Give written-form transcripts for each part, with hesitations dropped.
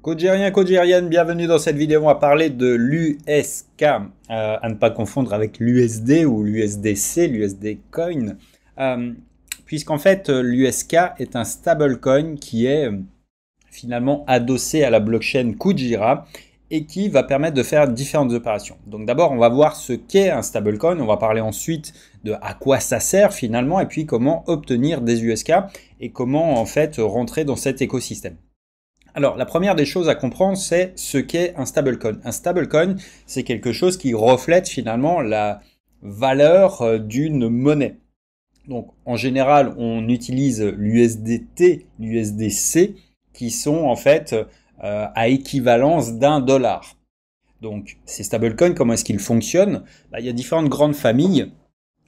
Codegérien, codegérienne, bienvenue dans cette vidéo. On va parler de l'USK, à ne pas confondre avec l'USD ou l'USDC, l'USD Coin, puisqu'en fait l'USK est un stablecoin qui est finalement adossé à la blockchain Kujira et qui va permettre de faire différentes opérations. Donc d'abord, on va voir ce qu'est un stablecoin, on va parler ensuite de à quoi ça sert finalement et puis comment obtenir des USK et comment en fait rentrer dans cet écosystème. Alors, la première des choses à comprendre, c'est ce qu'est un stablecoin. Un stablecoin, c'est quelque chose qui reflète finalement la valeur d'une monnaie. Donc, en général, on utilise l'USDT, l'USDC, qui sont en fait à équivalence d'un dollar. Donc, ces stablecoins, comment est-ce qu'ils fonctionnent? Il y a différentes grandes familles.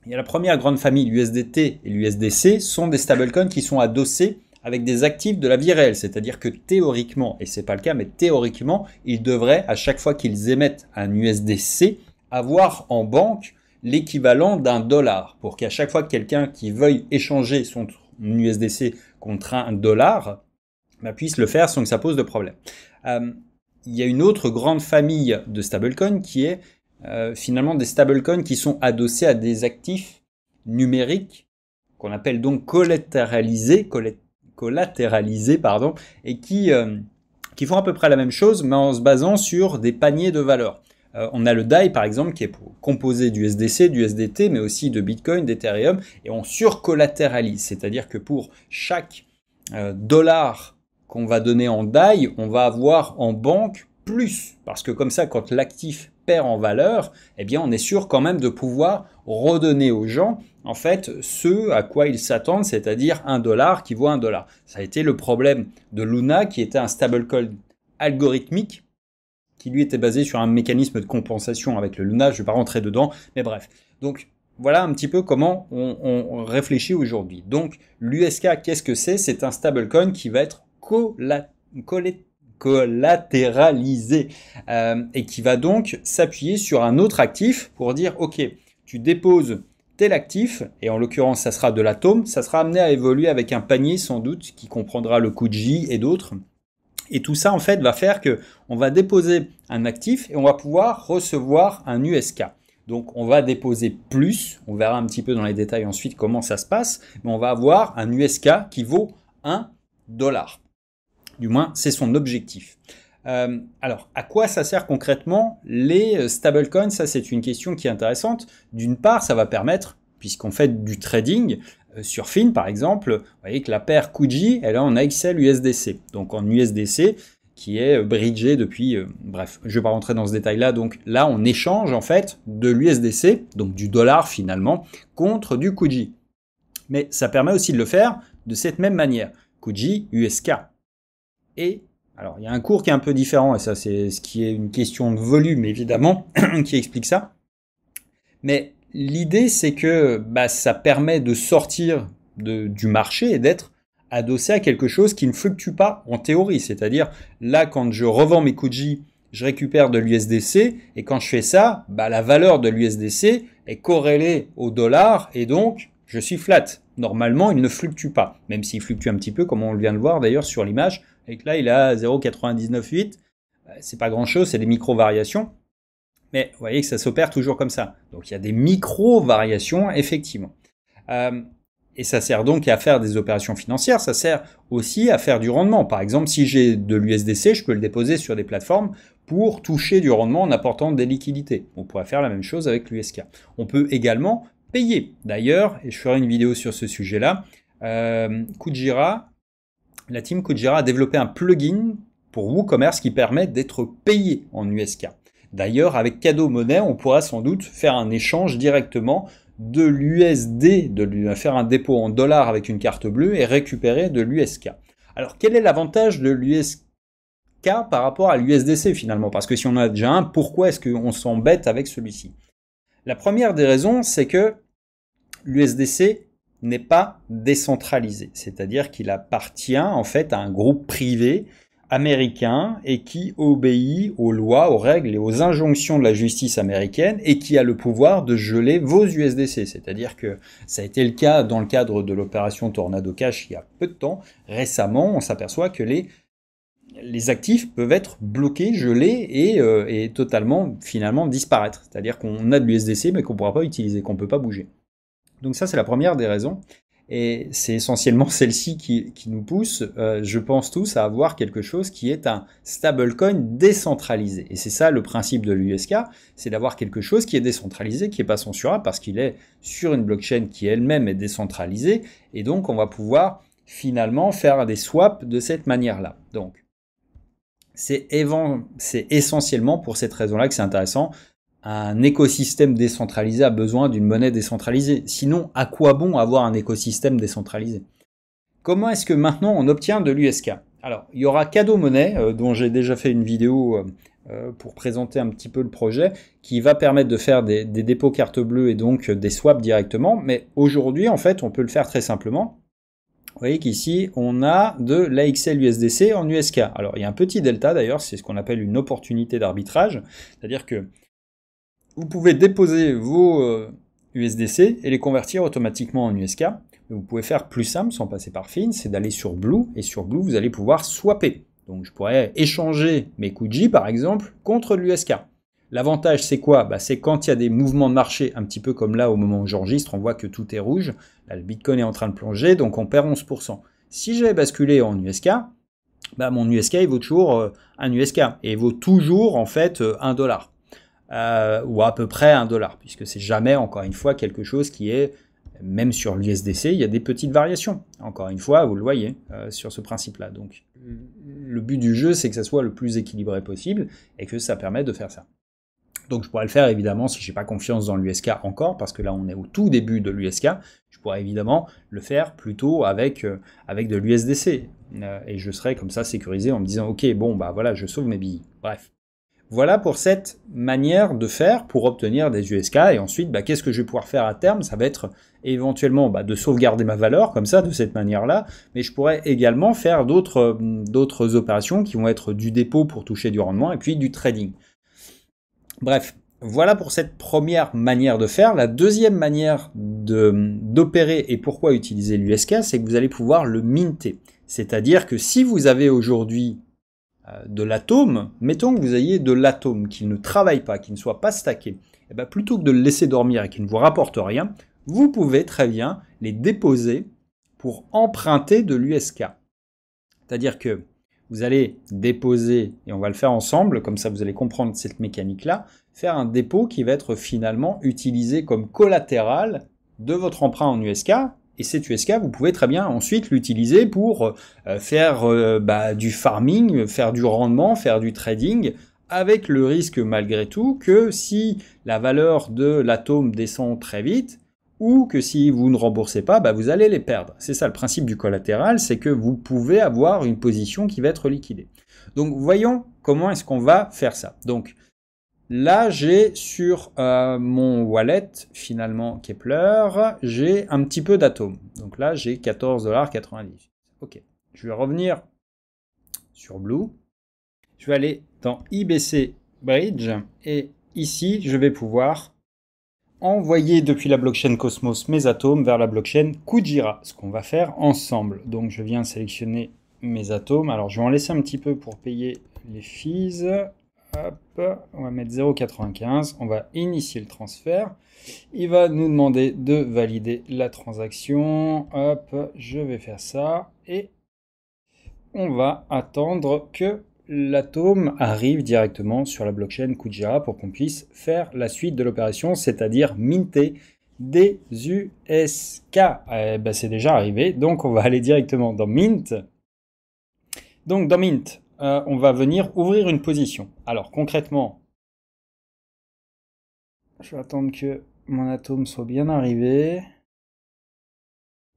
Il y a la première grande famille, l'USDT et l'USDC, sont des stablecoins qui sont adossés avec des actifs de la vie réelle, c'est-à-dire que théoriquement, et c'est pas le cas, mais théoriquement, ils devraient, à chaque fois qu'ils émettent un USDC, avoir en banque l'équivalent d'un dollar, pour qu'à chaque fois que quelqu'un qui veuille échanger son USDC contre un dollar, puisse le faire sans que ça pose de problème. Il y a une autre grande famille de stablecoins qui est finalement des stablecoins qui sont adossés à des actifs numériques qu'on appelle donc collatéralisés, et qui font à peu près la même chose, mais en se basant sur des paniers de valeurs. On a le DAI, par exemple, qui est composé du SDC, du SDT, mais aussi de Bitcoin, d'Ethereum, et on surcollatéralise, c'est-à-dire que pour chaque dollar qu'on va donner en DAI, on va avoir en banque plus, parce que comme ça, quand l'actif perd en valeur, eh bien, on est sûr quand même de pouvoir redonner aux gens en fait ce à quoi ils s'attendent, c'est-à-dire un dollar qui vaut un dollar. Ça a été le problème de Luna, qui était un stablecoin algorithmique, qui lui était basé sur un mécanisme de compensation avec le Luna. Je ne vais pas rentrer dedans, mais bref. Donc voilà un petit peu comment on réfléchit aujourd'hui. Donc l'USK, qu'est-ce que c'est? C'est un stablecoin qui va être collatéralisé et qui va donc s'appuyer sur un autre actif pour dire ok, tu déposes tel actif, et en l'occurrence ça sera de l'atome, ça sera amené à évoluer avec un panier sans doute qui comprendra le Kuji et d'autres. Et tout ça en fait va faire que on va déposer un actif et on va pouvoir recevoir un USK. Donc on va déposer plus, on verra un petit peu dans les détails ensuite comment ça se passe, mais on va avoir un USK qui vaut 1 dollar. Du moins c'est son objectif. Alors, à quoi ça sert concrètement les stablecoins? Ça, c'est une question qui est intéressante. D'une part, ça va permettre, puisqu'on fait du trading, sur Fin par exemple, vous voyez que la paire Kuji, elle est en AXL USDC. Donc en USDC, qui est bridgé depuis, bref, je ne vais pas rentrer dans ce détail-là. Donc là, on échange en fait de l'USDC, donc du dollar finalement, contre du Kuji. Mais ça permet aussi de le faire de cette même manière. Kuji, USK. Et alors, il y a un cours qui est un peu différent, et ça, c'est ce qui est une question de volume, évidemment, qui explique ça. Mais l'idée, c'est que ça permet de sortir du marché et d'être adossé à quelque chose qui ne fluctue pas en théorie. C'est-à-dire, là, quand je revends mes Kuji, je récupère de l'USDC, et quand je fais ça, la valeur de l'USDC est corrélée au dollar, et donc, je suis flat. Normalement, il ne fluctue pas, même s'il fluctue un petit peu, comme on vient de le voir d'ailleurs sur l'image. Et que là, il est à 0,998. C'est pas grand-chose, c'est des micro-variations. Mais vous voyez que ça s'opère toujours comme ça. Donc il y a des micro-variations, effectivement. Et ça sert donc à faire des opérations financières. Ça sert aussi à faire du rendement. Par exemple, si j'ai de l'USDC, je peux le déposer sur des plateformes pour toucher du rendement en apportant des liquidités. On pourrait faire la même chose avec l'USK. On peut également payer. D'ailleurs, et je ferai une vidéo sur ce sujet-là, Kujira, la team Kujira a développé un plugin pour WooCommerce qui permet d'être payé en USK. D'ailleurs, avec Cadeau Monnaie, on pourra sans doute faire un échange directement de l'USD, faire un dépôt en dollars avec une carte bleue et récupérer de l'USK. Alors, quel est l'avantage de l'USK par rapport à l'USDC finalement? Parce que si on en a déjà un, pourquoi est-ce qu'on s'embête avec celui-ci? La première des raisons, c'est que l'USDC n'est pas décentralisé, c'est-à-dire qu'il appartient en fait à un groupe privé américain et qui obéit aux lois, aux règles et aux injonctions de la justice américaine et qui a le pouvoir de geler vos USDC. C'est-à-dire que ça a été le cas dans le cadre de l'opération Tornado Cash il y a peu de temps. Récemment, on s'aperçoit que les les actifs peuvent être bloqués, gelés et totalement, finalement, disparaître. C'est-à-dire qu'on a de l'USDC, mais qu'on ne pourra pas utiliser, qu'on ne peut pas bouger. Donc ça, c'est la première des raisons. Et c'est essentiellement celle-ci qui nous pousse, je pense tous, à avoir quelque chose qui est un stablecoin décentralisé. Et c'est ça le principe de l'USK, c'est d'avoir quelque chose qui est décentralisé, qui n'est pas censurable, parce qu'il est sur une blockchain qui elle-même est décentralisée. Et donc, on va pouvoir finalement faire des swaps de cette manière-là. Donc, c'est essentiellement pour cette raison-là que c'est intéressant. Un écosystème décentralisé a besoin d'une monnaie décentralisée. Sinon, à quoi bon avoir un écosystème décentralisé? Comment est-ce que maintenant on obtient de l'USK? Alors, il y aura Cadeau Monnaie, dont j'ai déjà fait une vidéo pour présenter un petit peu le projet, qui va permettre de faire des dépôts carte bleue et donc des swaps directement. Mais aujourd'hui, en fait, on peut le faire très simplement. Vous voyez qu'ici, on a de l'AXL USDC en USK. Alors, il y a un petit delta d'ailleurs, c'est ce qu'on appelle une opportunité d'arbitrage. C'est-à-dire que vous pouvez déposer vos USDC et les convertir automatiquement en USK. Vous pouvez faire plus simple sans passer par Fin, c'est d'aller sur Blue. Et sur Blue, vous allez pouvoir swapper. Donc je pourrais échanger mes Kuji, par exemple, contre l'USK. L'avantage, c'est quoi? C'est quand il y a des mouvements de marché, un petit peu comme là, au moment où j'enregistre, on voit que tout est rouge. Là, le Bitcoin est en train de plonger, donc on perd 11%. Si j'avais basculé en USK, mon USK, il vaut toujours un USK. Et il vaut toujours, en fait, $1. Ou à peu près $1, puisque c'est jamais, encore une fois, quelque chose qui est, même sur l'USDC, il y a des petites variations. Encore une fois, vous le voyez, sur ce principe-là. Donc, le but du jeu, c'est que ça soit le plus équilibré possible, et que ça permette de faire ça. Donc, je pourrais le faire, évidemment, si je n'ai pas confiance dans l'USK encore, parce que là, on est au tout début de l'USK, je pourrais évidemment le faire plutôt avec de l'USDC. Et je serais comme ça sécurisé en me disant, ok, bon, voilà, je sauve mes billets. Bref. Voilà pour cette manière de faire pour obtenir des USK. Et ensuite, qu'est-ce que je vais pouvoir faire à terme? Ça va être éventuellement de sauvegarder ma valeur, comme ça, de cette manière-là. Mais je pourrais également faire d'autres opérations qui vont être du dépôt pour toucher du rendement et puis du trading. Bref, voilà pour cette première manière de faire. La deuxième manière d'opérer et pourquoi utiliser l'USK, c'est que vous allez pouvoir le minter. C'est-à-dire que si vous avez aujourd'hui de l'atome, mettons que vous ayez de l'atome qui ne travaille pas, qui ne soit pas stacké, et plutôt que de le laisser dormir et qui ne vous rapporte rien, vous pouvez très bien les déposer pour emprunter de l'USK. C'est-à-dire que vous allez déposer, et on va le faire ensemble, comme ça vous allez comprendre cette mécanique-là, faire un dépôt qui va être finalement utilisé comme collatéral de votre emprunt en USK. Et cet USK, vous pouvez très bien ensuite l'utiliser pour faire du farming, faire du rendement, faire du trading, avec le risque malgré tout que si la valeur de l'atome descend très vite, ou que si vous ne remboursez pas, vous allez les perdre. C'est ça le principe du collatéral, c'est que vous pouvez avoir une position qui va être liquidée. Donc voyons comment est-ce qu'on va faire ça. Donc là, j'ai sur mon wallet, finalement, Kepler, j'ai un petit peu d'atomes. Donc là, j'ai 14,90 $. Ok, je vais revenir sur Blue. Je vais aller dans IBC Bridge. Et ici, je vais pouvoir envoyer depuis la blockchain Cosmos mes atomes vers la blockchain Kujira. Ce qu'on va faire ensemble. Donc, je viens sélectionner mes atomes. Alors, je vais en laisser un petit peu pour payer les fees. Hop, on va mettre 0,95, on va initier le transfert. Il va nous demander de valider la transaction. Hop, je vais faire ça et on va attendre que l'atome arrive directement sur la blockchain Kujira pour qu'on puisse faire la suite de l'opération, c'est-à-dire minter des USK. C'est déjà arrivé, donc on va aller directement dans Mint. Donc dans Mint, on va venir ouvrir une position. Alors concrètement, je vais attendre que mon atome soit bien arrivé.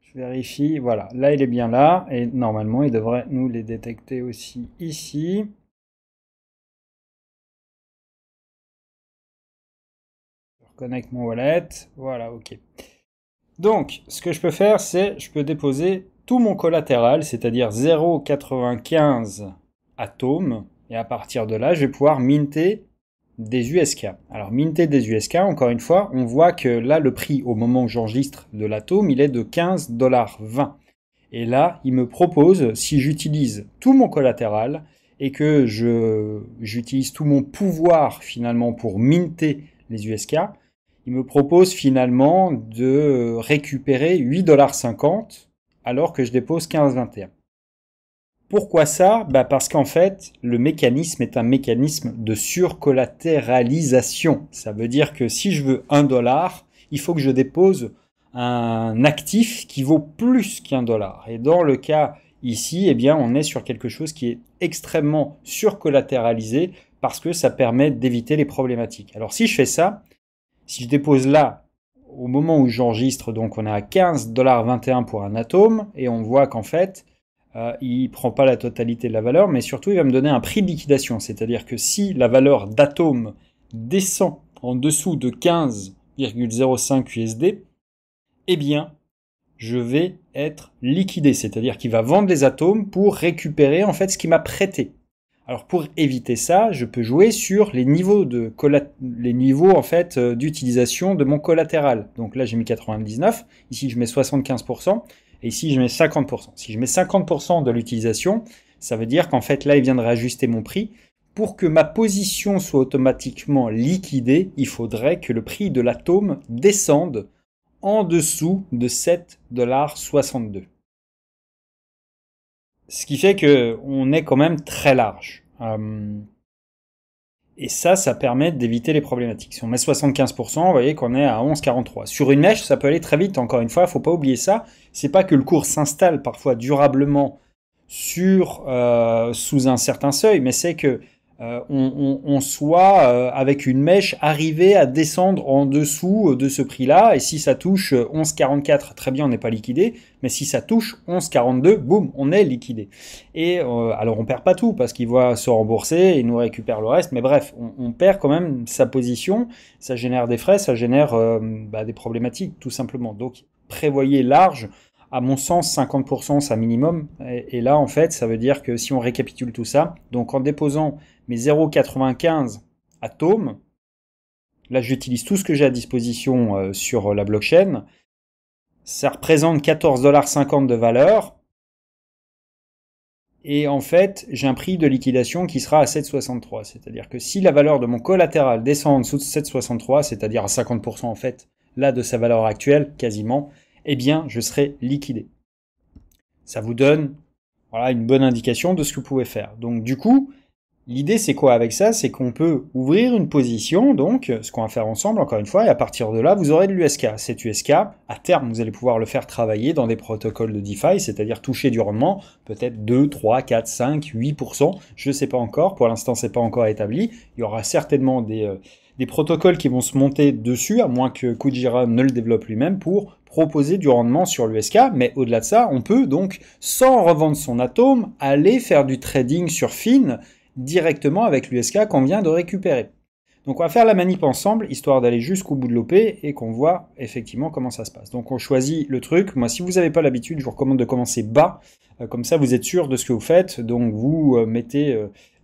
Je vérifie, voilà, là il est bien là, et normalement il devrait nous les détecter aussi ici. Je reconnecte mon wallet, voilà, ok. Donc, ce que je peux faire, c'est, je peux déposer tout mon collatéral, c'est-à-dire 0,95 atomes, et à partir de là, je vais pouvoir minter des USK. Alors, minter des USK, encore une fois, on voit que là, le prix au moment où j'enregistre de l'atome, il est de 15,20 $. Et là, il me propose, si j'utilise tout mon collatéral, et que j'utilise tout mon pouvoir finalement pour minter les USK, il me propose finalement de récupérer 8,50 $ alors que je dépose 15,21 $. Pourquoi ça? Parce qu'en fait, le mécanisme est un mécanisme de surcollatéralisation. Ça veut dire que si je veux 1 $, il faut que je dépose un actif qui vaut plus qu'1 $. Et dans le cas ici, eh bien, on est sur quelque chose qui est extrêmement surcollatéralisé parce que ça permet d'éviter les problématiques. Alors si je fais ça, si je dépose là, au moment où j'enregistre, donc on est à 15,21 $ pour un atome, et on voit qu'en fait, il ne prend pas la totalité de la valeur, mais surtout il va me donner un prix de liquidation. C'est-à-dire que si la valeur d'atome descend en dessous de 15,05 USD, eh bien, je vais être liquidé. C'est-à-dire qu'il va vendre les atomes pour récupérer en fait ce qu'il m'a prêté. Alors pour éviter ça, je peux jouer sur les niveaux en fait d'utilisation de mon collatéral. Donc là j'ai mis 99, ici je mets 75%. Et ici, je mets 50%. Si je mets 50% de l'utilisation, ça veut dire qu'en fait, là, il vient de réajuster mon prix. Pour que ma position soit automatiquement liquidée, il faudrait que le prix de l'atome descende en dessous de 7,62 $. Ce qui fait qu'on est quand même très large. Et ça permet d'éviter les problématiques. Si on met 75%, vous voyez qu'on est à 11,43. Sur une mèche, ça peut aller très vite, encore une fois, il ne faut pas oublier ça. C'est pas que le cours s'installe parfois durablement sous un certain seuil, mais c'est que on soit avec une mèche arrivé à descendre en dessous de ce prix-là, et si ça touche 11,44, très bien, on n'est pas liquidé, mais si ça touche 11,42, boum, on est liquidé. Et alors on perd pas tout, parce qu'il va se rembourser, et nous récupère le reste, mais bref, on perd quand même sa position, ça génère des frais, ça génère des problématiques, tout simplement. Donc prévoyez large. À mon sens, 50% c'est un minimum. Et là, en fait, ça veut dire que si on récapitule tout ça, donc en déposant mes 0,95 atomes, là j'utilise tout ce que j'ai à disposition sur la blockchain, ça représente 14,50 $ de valeur. Et en fait, j'ai un prix de liquidation qui sera à 7,63. C'est-à-dire que si la valeur de mon collatéral descend en dessous de 7,63, c'est-à-dire à 50% en fait, là de sa valeur actuelle, quasiment, eh bien, je serai liquidé. Ça vous donne une bonne indication de ce que vous pouvez faire. Donc, du coup, l'idée, c'est quoi avec ça? C'est qu'on peut ouvrir une position, donc, ce qu'on va faire ensemble, encore une fois, et à partir de là, vous aurez de l'USK. Cet USK, à terme, vous allez pouvoir le faire travailler dans des protocoles de DeFi, c'est-à-dire toucher du rendement, peut-être 2, 3, 4, 5, 8%, je ne sais pas encore, pour l'instant, c'est pas encore établi. Il y aura certainement des protocoles qui vont se monter dessus, à moins que Kujira ne le développe lui-même, pour proposer du rendement sur l'USK, mais au-delà de ça, on peut donc, sans revendre son atome, aller faire du trading sur FIN directement avec l'USK qu'on vient de récupérer. Donc on va faire la manip ensemble, histoire d'aller jusqu'au bout de l'OP et qu'on voit effectivement comment ça se passe. Donc on choisit le truc. Moi, si vous n'avez pas l'habitude, je vous recommande de commencer bas, comme ça vous êtes sûr de ce que vous faites. Donc vous mettez,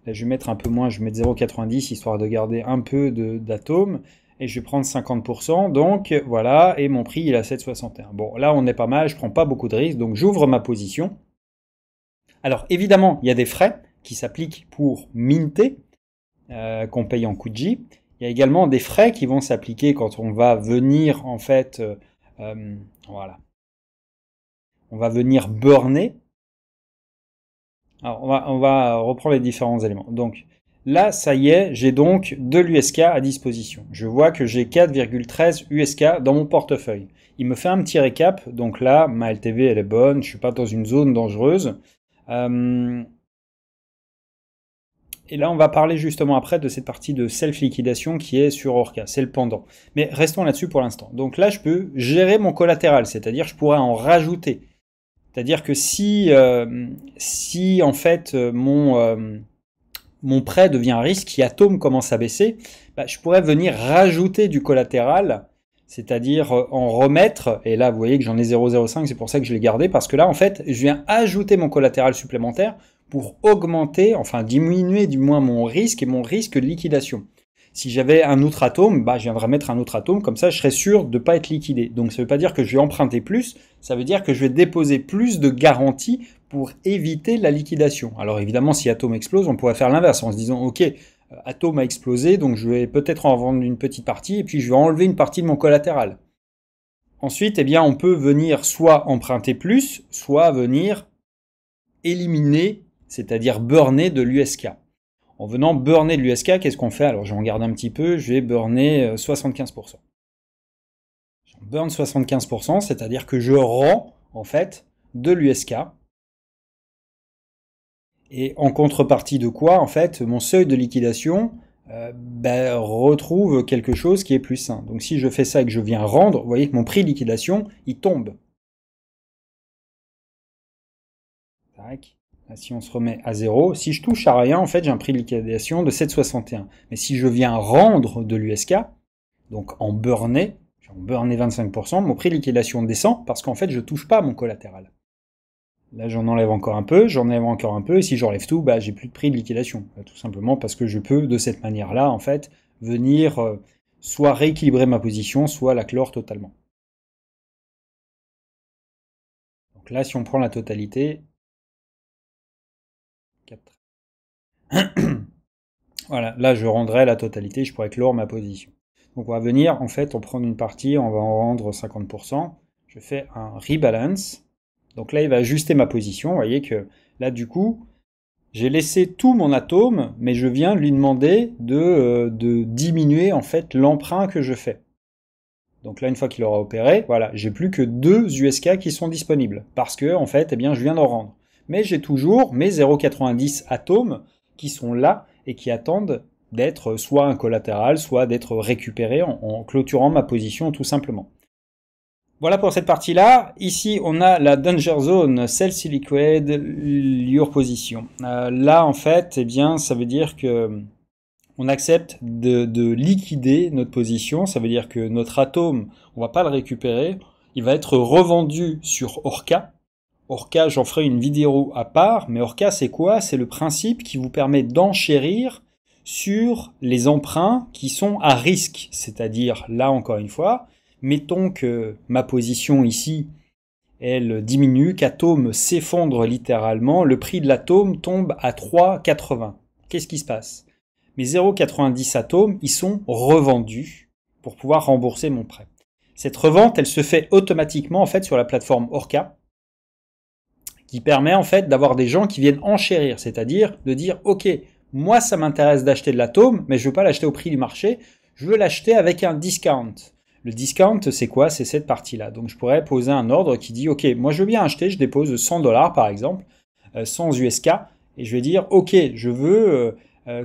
là je vais mettre un peu moins, je vais mettre 0,90 histoire de garder un peu d'atomes. Et je vais prendre 50%, donc voilà, et mon prix il est à 7,61. Bon, là on est pas mal, je prends pas beaucoup de risques, donc j'ouvre ma position. Alors évidemment, il y a des frais qui s'appliquent pour minter, qu'on paye en Kuji. Il y a également des frais qui vont s'appliquer quand on va venir, en fait, voilà. On va venir burner. Alors on va reprendre les différents éléments. Donc, là, ça y est, j'ai donc de l'USK à disposition. Je vois que j'ai 4,13 USK dans mon portefeuille. Il me fait un petit récap. Donc là, ma LTV, elle est bonne. Je suis pas dans une zone dangereuse. Et là, on va parler justement après de cette partie de self-liquidation qui est sur Orca. C'est le pendant. Mais restons là-dessus pour l'instant. Donc là, je peux gérer mon collatéral. C'est-à-dire, je pourrais en rajouter. C'est-à-dire que si en fait, mon prêt devient un risque, si Atome commence à baisser, je pourrais venir rajouter du collatéral, c'est-à-dire en remettre, et là vous voyez que j'en ai 0,05, c'est pour ça que je l'ai gardé, parce que là en fait je viens ajouter mon collatéral supplémentaire pour augmenter, enfin diminuer du moins mon risque et mon risque de liquidation. Si j'avais un autre atome, bah, je viendrais mettre un autre atome, comme ça je serais sûr de ne pas être liquidé. Donc ça ne veut pas dire que je vais emprunter plus, ça veut dire que je vais déposer plus de garanties pour éviter la liquidation. Alors évidemment, si atome explose, on pourrait faire l'inverse en se disant, ok, atome a explosé, donc je vais peut-être en vendre une petite partie, et puis je vais enlever une partie de mon collatéral. Ensuite, eh bien, on peut venir soit emprunter plus, soit venir éliminer, c'est-à-dire burner de l'USK. En venant burner de l'USK, qu'est-ce qu'on fait? Alors, je regarde un petit peu, je vais burner 75%. Je burn 75%, c'est-à-dire que je rends, en fait, de l'USK. Et en contrepartie de quoi, en fait, mon seuil de liquidation retrouve quelque chose qui est plus sain. Donc, si je fais ça et que je viens rendre, vous voyez que mon prix de liquidation, il tombe. Tac. Là, si on se remet à 0, si je touche à rien, en fait, j'ai un prix de liquidation de 7,61. Mais si je viens rendre de l'USK, donc en burner 25%, mon prix de liquidation descend parce qu'en fait, je touche pas à mon collatéral. Là, j'en enlève encore un peu, et si j'enlève tout, bah, j'ai plus de prix de liquidation. Tout simplement parce que je peux, de cette manière-là, en fait, venir soit rééquilibrer ma position, soit la clore totalement. Donc là, si on prend la totalité, 4. Voilà, là je rendrai la totalité, je pourrais clore ma position. Donc on va venir, en fait, on prend une partie, on va en rendre 50%, je fais un rebalance, donc là il va ajuster ma position, vous voyez que là du coup, j'ai laissé tout mon atome, mais je viens lui demander de diminuer en fait l'emprunt que je fais. Donc là, une fois qu'il aura opéré, voilà, j'ai plus que 2 USK qui sont disponibles, parce que en fait, eh bien, je viens de rendre. Mais j'ai toujours mes 0,90 atomes qui sont là et qui attendent d'être soit un collatéral, soit d'être récupérés en clôturant ma position tout simplement. Voilà pour cette partie-là. Ici, on a la Danger Zone, Sell Liquid, Your Position. Là, en fait, eh bien, ça veut dire que on accepte de liquider notre position. Ça veut dire que notre atome, on va pas le récupérer. Il va être revendu sur Orca. Orca, j'en ferai une vidéo à part, mais Orca, c'est quoi? C'est le principe qui vous permet d'enchérir sur les emprunts qui sont à risque. C'est-à-dire, là encore une fois, mettons que ma position ici, elle diminue, qu'atome s'effondre littéralement, le prix de l'atome tombe à 3,80. Qu'est-ce qui se passe? Mes 0,90 atomes, ils sont revendus pour pouvoir rembourser mon prêt. Cette revente, elle se fait automatiquement en fait sur la plateforme Orca, qui permet en fait d'avoir des gens qui viennent enchérir, c'est-à-dire de dire ok, moi ça m'intéresse d'acheter de l'atome, mais je veux pas l'acheter au prix du marché, je veux l'acheter avec un discount. Le discount, c'est quoi? C'est cette partie-là. Donc je pourrais poser un ordre qui dit ok, moi je veux bien acheter, je dépose 100$ par exemple, 100 USK, et je vais dire ok, je veux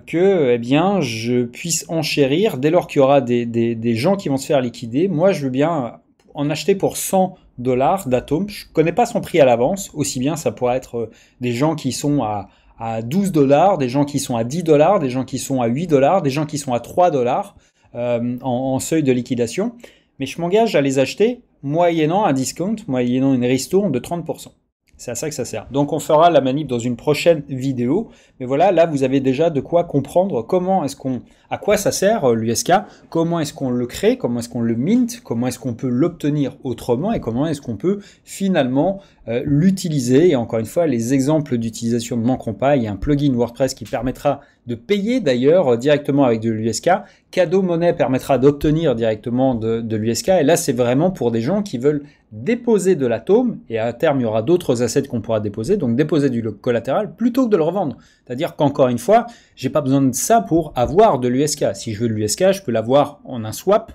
que eh bien, je puisse enchérir dès lors qu'il y aura des gens qui vont se faire liquider. Moi, je veux bien en acheter pour 100$ d'atomes. Je ne connais pas son prix à l'avance. Aussi bien, ça pourrait être des gens qui sont à 12$, des gens qui sont à 10$, des gens qui sont à 8$, des gens qui sont à 3$ en seuil de liquidation. Mais je m'engage à les acheter moyennant un discount, moyennant une ristourne de 30%. C'est à ça que ça sert. Donc on fera la manip dans une prochaine vidéo. Mais voilà, là vous avez déjà de quoi comprendre comment est-ce qu'on, à quoi ça sert l'USK, comment est-ce qu'on le crée, comment est-ce qu'on le mint, comment est-ce qu'on peut l'obtenir autrement et comment est-ce qu'on peut finalement l'utiliser. Et encore une fois, les exemples d'utilisation ne manqueront pas. Il y a un plugin WordPress qui permettra de payer d'ailleurs directement avec de l'USK. Cadeau Monnaie permettra d'obtenir directement de l'USK. Et là, c'est vraiment pour des gens qui veulent déposer de l'atome, et à terme, il y aura d'autres assets qu'on pourra déposer, donc déposer du collatéral plutôt que de le revendre. C'est-à-dire qu'encore une fois, j'ai pas besoin de ça pour avoir de l'USK. Si je veux de l'USK, je peux l'avoir en un swap.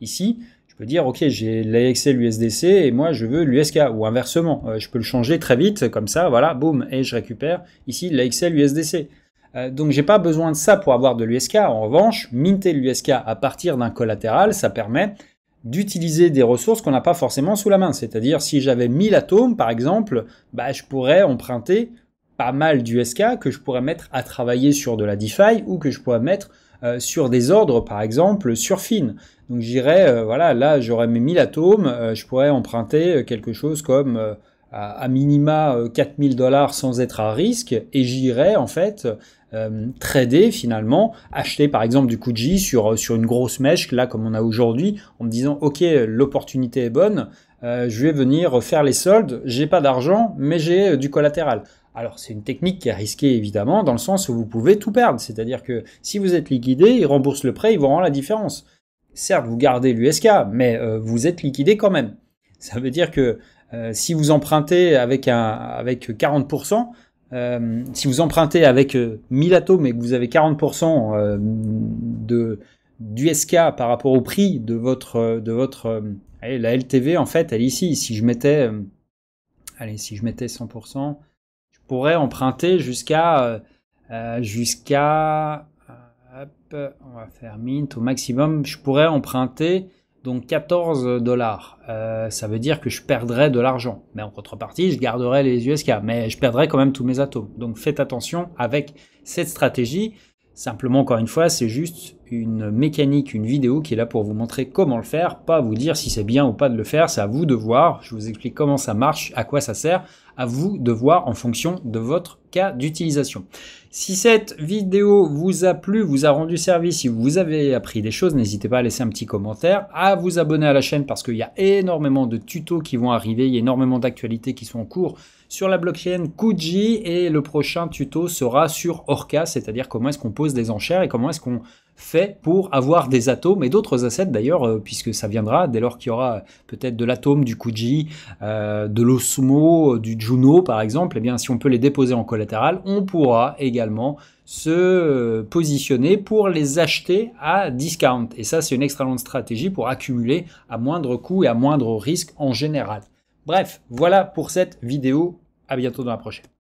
Ici, je peux dire, ok, j'ai l'AXL USDC et moi, je veux l'USK, ou inversement. Je peux le changer très vite, comme ça, voilà, boum, et je récupère ici l'AXL USDC. Donc j'ai pas besoin de ça pour avoir de l'USK. En revanche, minter l'USK à partir d'un collatéral, ça permet d'utiliser des ressources qu'on n'a pas forcément sous la main. C'est-à-dire, si j'avais 1000 atomes, par exemple, je pourrais emprunter pas mal d'USK que je pourrais mettre à travailler sur de la DeFi ou que je pourrais mettre sur des ordres, par exemple, sur Fin. Donc j'irais, voilà, là j'aurais mes 1000 atomes, je pourrais emprunter quelque chose comme à minima 4000 $ sans être à risque, et j'irai en fait trader finalement, acheter par exemple du Kuji sur une grosse mèche, là comme on a aujourd'hui, en me disant ok, l'opportunité est bonne, je vais venir faire les soldes, j'ai pas d'argent, mais j'ai du collatéral. Alors c'est une technique qui est risquée évidemment, dans le sens où vous pouvez tout perdre, c'est-à-dire que si vous êtes liquidé, ils remboursent le prêt, ils vous rendent la différence. Certes, vous gardez l'USK, mais vous êtes liquidé quand même. Ça veut dire que si vous empruntez avec 40%, si vous empruntez avec 1000 atomes et que vous avez 40% d'USK par rapport au prix de votre allez, la LTV en fait, elle est ici. Si je mettais 100%, je pourrais emprunter jusqu'à hop, on va faire mint au maximum. Je pourrais emprunter donc 14 $. Ça veut dire que je perdrais de l'argent. Mais en contrepartie, je garderai les USK. Mais je perdrai quand même tous mes atomes. Donc faites attention avec cette stratégie. Simplement, encore une fois, c'est juste une mécanique, une vidéo qui est là pour vous montrer comment le faire, pas vous dire si c'est bien ou pas de le faire, c'est à vous de voir. Je vous explique comment ça marche, à quoi ça sert, à vous de voir en fonction de votre cas d'utilisation. Si cette vidéo vous a plu, vous a rendu service, si vous avez appris des choses, n'hésitez pas à laisser un petit commentaire, à vous abonner à la chaîne parce qu'il y a énormément de tutos qui vont arriver, il y a énormément d'actualités qui sont en cours sur la blockchain Kuji, et le prochain tuto sera sur Orca, c'est-à-dire comment est-ce qu'on pose des enchères et comment est-ce qu'on fait pour avoir des atomes et d'autres assets d'ailleurs, puisque ça viendra dès lors qu'il y aura peut-être de l'atome, du Kuji, de l'Osmo, du Juno par exemple. Et bien si on peut les déposer en collatéral, on pourra également se positionner pour les acheter à discount. Et ça, c'est une excellente stratégie pour accumuler à moindre coût et à moindre risque en général. Bref, voilà pour cette vidéo. À bientôt dans la prochaine.